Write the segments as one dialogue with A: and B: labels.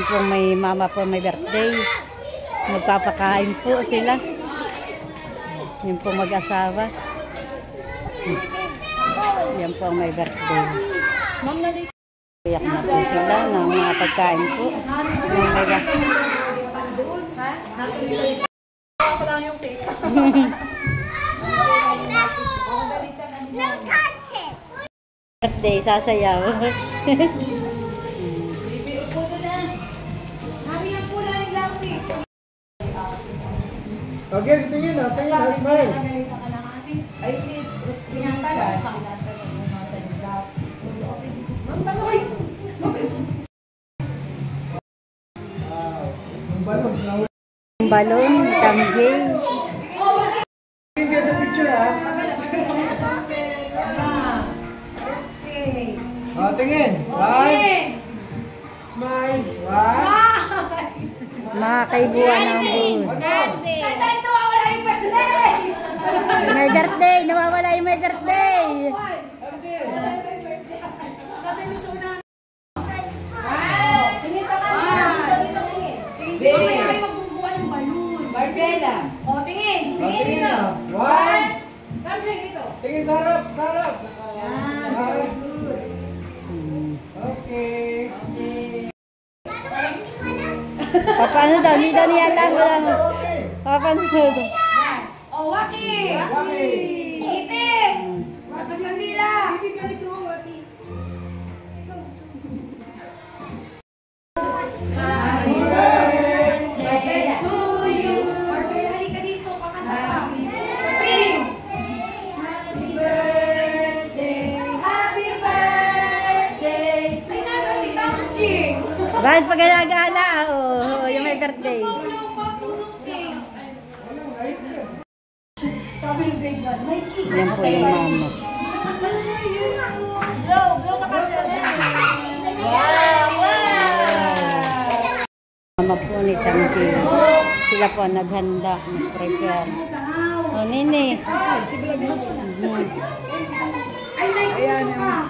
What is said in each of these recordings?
A: Yun pong may mama po may birthday. Magpapakain po sila. Yun pong mag-asawa. Yan po may birthday. Iyak na po sila ng mga pagkain po. May birthday. Birthday, sasayaw.
B: Okay, tingin na, smile.
A: Balon, tamjay.
B: Tingin sa picture ha. Tingin. One. Smile. One.
A: Mga kaibuan ng buwan. May birthday! Nawawala yung may birthday!
C: Mamaya kayo magbumbuan ng balon. Barbella. O, tingin.
B: Tingin na. One. Tingin sa harap. Okay.
A: Paano daw? Hindi daw niya alam. Paano daw?
C: O, Waki. Itim. Magpasandila. Happy birthday to you. Barbella, halika dito. Kakanta ka. Sing. Happy birthday. Happy birthday. Ay, nasa si Tamchi.
A: Bakit pag gala? Oh, yung may birthday. Yan po yung mama. Mama po ni Tamchi. Sila po naghanda, nag-prepare. Oh, nini.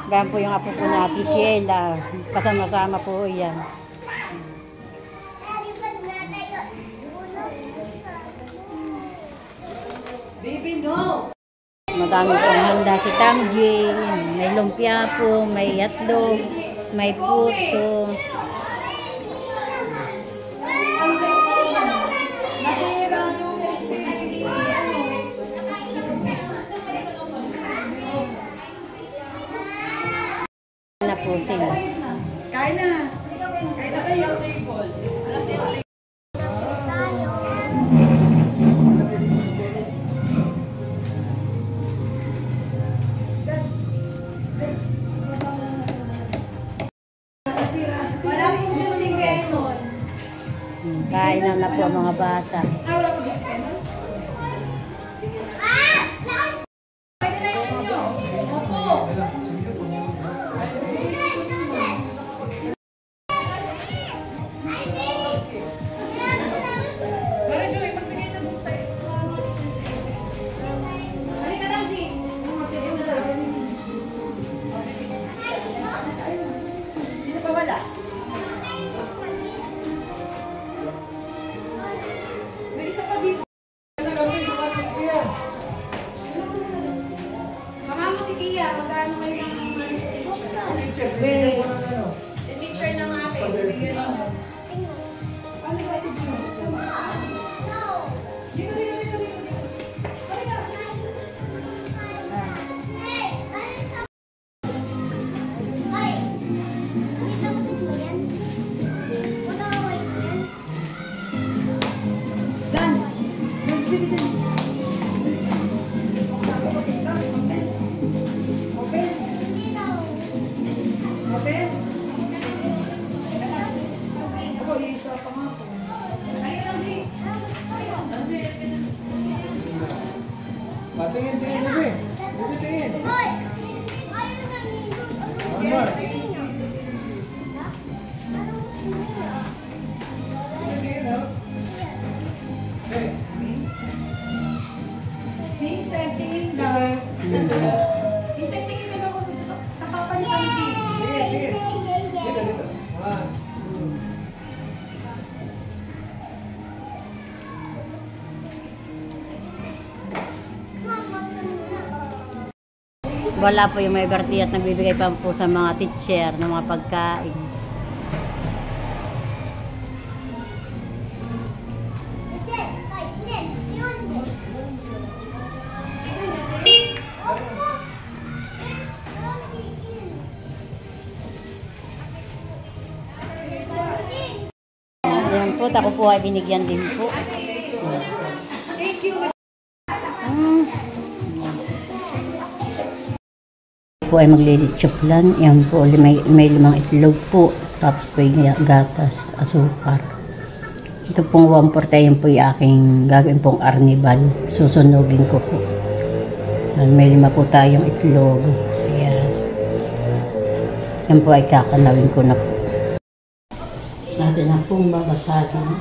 A: Bayan po yung apo po natin, Sheila. Kasama-sama po yan.
C: Baby, no!
A: Madami pong handa si Tamji. May lumpia po, may hotdog, may puto. Na po sila.
C: Kain na! Kain na kayo, table. Alas yung table.
A: Kain na po mga bata.
C: Teacher ng ate.
B: Tingin, tingin. Tingin. One more.
C: Tingin daw. Tingin daw sa papa ni Tamji.
B: Dito. One, two.
A: Wala po yung may birthday at nagbibigay pa po sa mga teacher ng mga pagkain. Ayan po, ako po ay binigyan din po.
C: Thank you.
A: Po ay maglilitsop lang. Yan po, may 5 itlog po. Tapos po yung gatas, asukar. Ito pong 1/4, yan po yung aking gagawin pong arnibal. Susunugin ko po. May 5 po tayong itlog. Ayan. Yan po ay kakanawin ko na po. Natin na pong babasagin.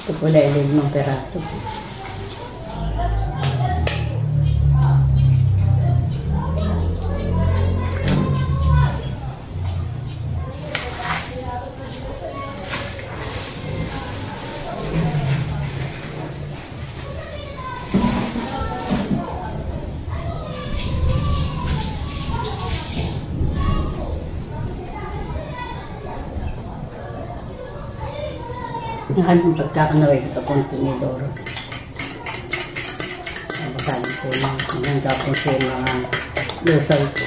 A: Ito po na 5 peraso po. Ang kanyang pagkakanaway ito pong tinidoro. Masabi po lang. Ang tapos po yung mga lusaw po.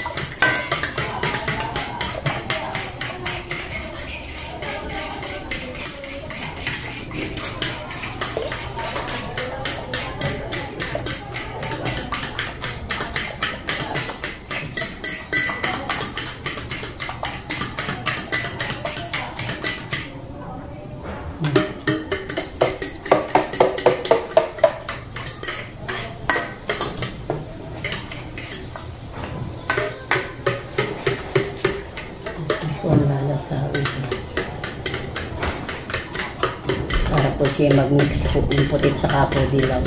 A: Para po siya mag-mix po yung putit sa kapo dilaw.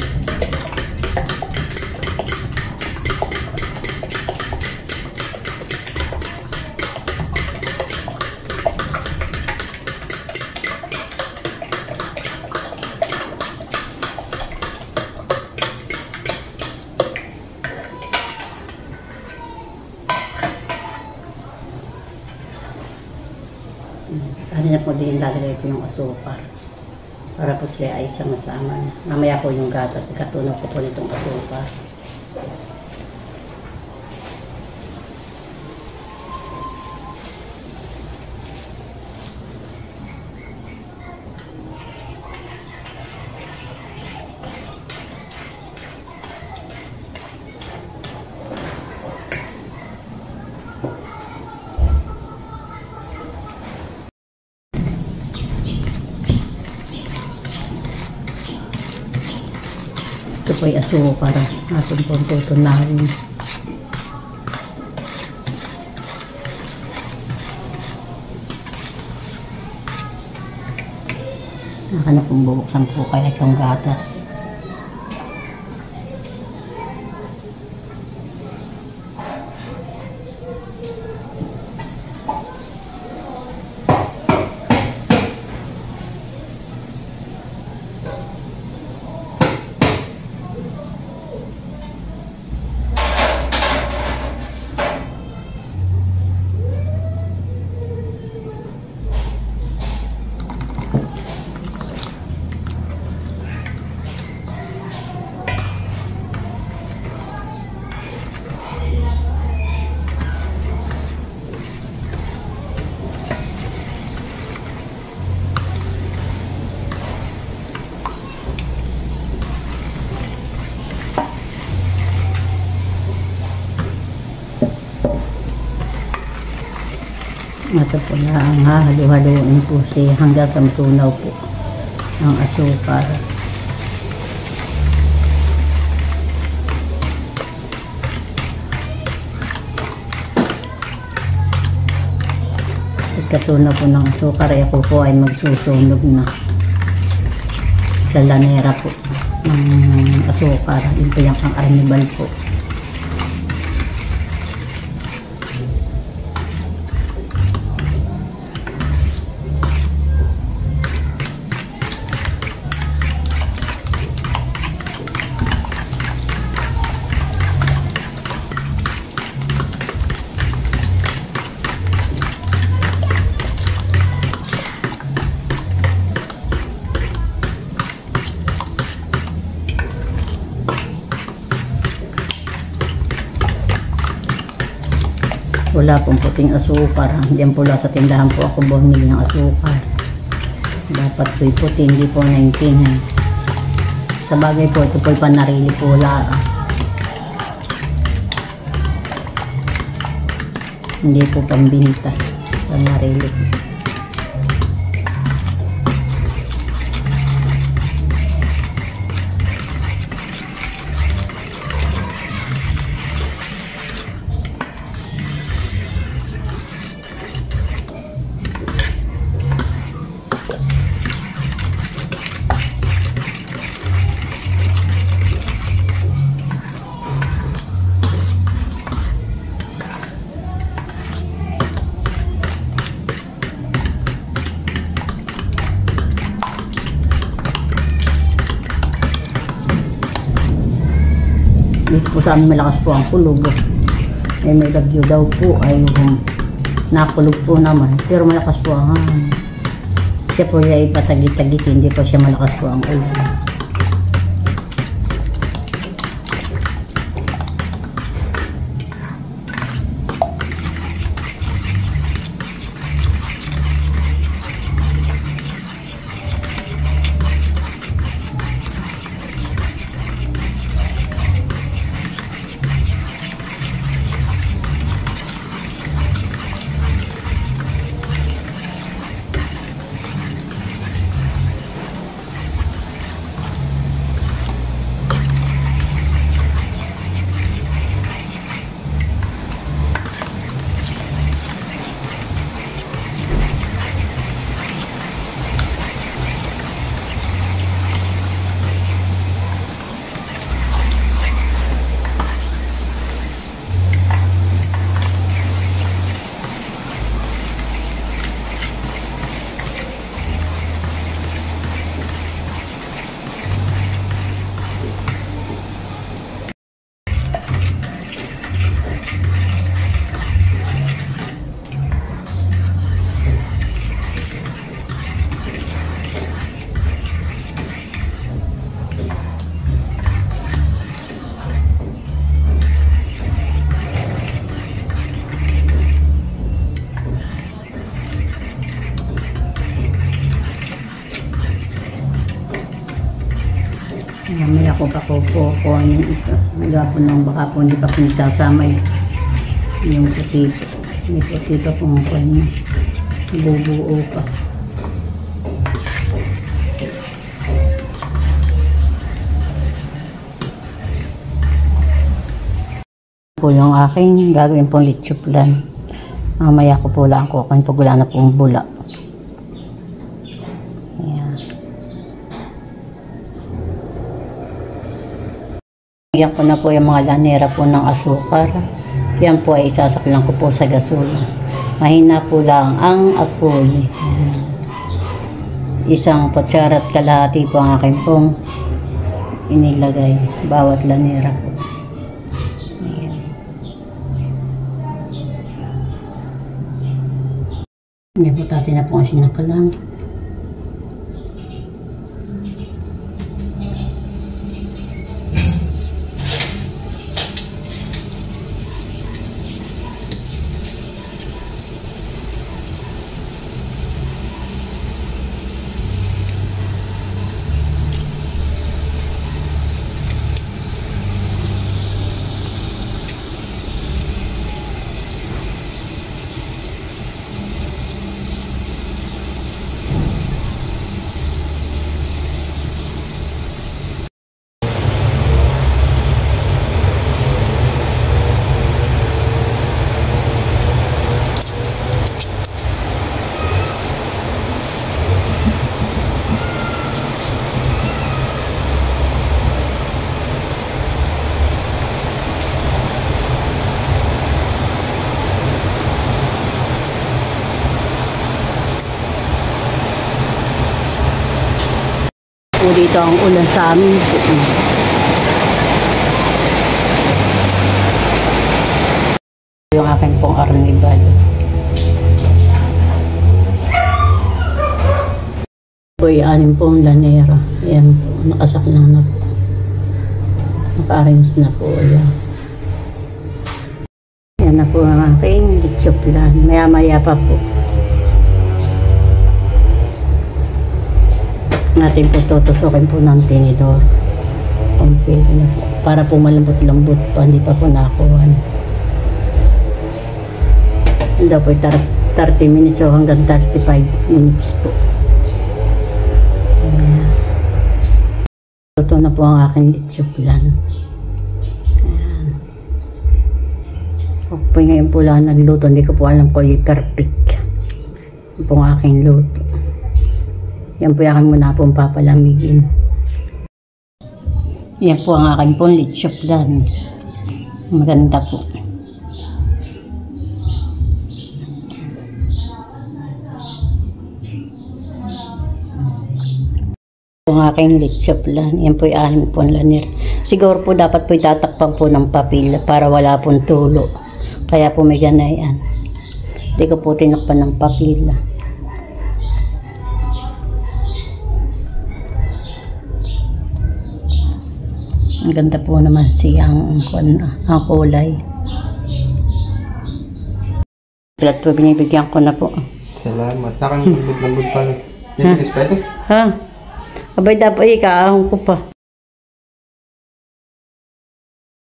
A: Ano na po din lalagay ko yung asukar. Para po siya ay sama-sama na. Mamaya po yung gatas, ikatunog ko po nitong asukar. Ito po yung asukar. Atin po tutunawin. Naka na pong bubuksan po kaya itong gatas. Ito po na ang hahalo-haloin po siya hanggang sa matunaw po ang asukar. katuna po ng asukar ay ako po ay magsusunog na sa lanera po ng asukar. Yun po yung ang arnibal po. Wala pong puting asukar. Diyan po sa tindahan po ako bumili ng asukar. Dapat po'y puti, hindi po 19. Sa bagay po, ito po'y panarili po wala. Hindi po pambinta. Panarili po. Dito po sa amin malakas po ang kulog. May bagyo daw po ay nakulog po naman. Pero malakas po ang hangin. Siya po ay patagit-tagit. Hindi po siya malakas po ang ulan. Mamaya ko pa po yung ito. Magapon lang baka po hindi pa pinagsasama yung putito. May putito pong kanya. Bubuo pa. Po yung aking gagawin pong litsuplan. Mamaya ko po lang kukunin pag wala na pong bula. Yan ko na po yung mga lanera po ng asukar. Yan po ay isasaklang ko po sa gasol. Mahina po lang ang apoy. Isang kutsara at kalahati po ang akin pong inilagay. Bawat lanera po. Ayan. Yan po natin na po ang sinakalang. po dito ang ulan sa amin. Yung akin pong arnibal. Po, anim pong lanera. Ayan po, nakasaklang na po. Naka-arrange na po. Ayan. Yan na po ang aking litsoplan. Maya-maya pa po. Natin po tutusukin po ng tinidor. Kumpili na po. Para po malambot-lambot pa. Hindi pa po nakuhan. Hindi po 30 minutes o hanggang 35 minutes po. Ito na po ang aking litsoplan. Ayan. Ako po ngayon po lang nagluto. Hindi ko po alam ko yung perfect. Ito po ang aking luto. Yan po yung aking muna pong papalamigin. Yan po ang aking pong litsoplan. Maganda po. Ang aking litsoplan. Yan po yung 6 pong lanir. Siguro po dapat po itatakpan po ng papel para wala pong tulo. Kaya po may ganayan. Hindi ko po tinakpan ng papel. Ang ganda po naman siyang ang kulay. Lahat po binibigyan ko na po.
D: Salamat. Nakangulog-lambot pa. Hindi pwede?
A: Ha? Abay dapat ikaahon ko pa.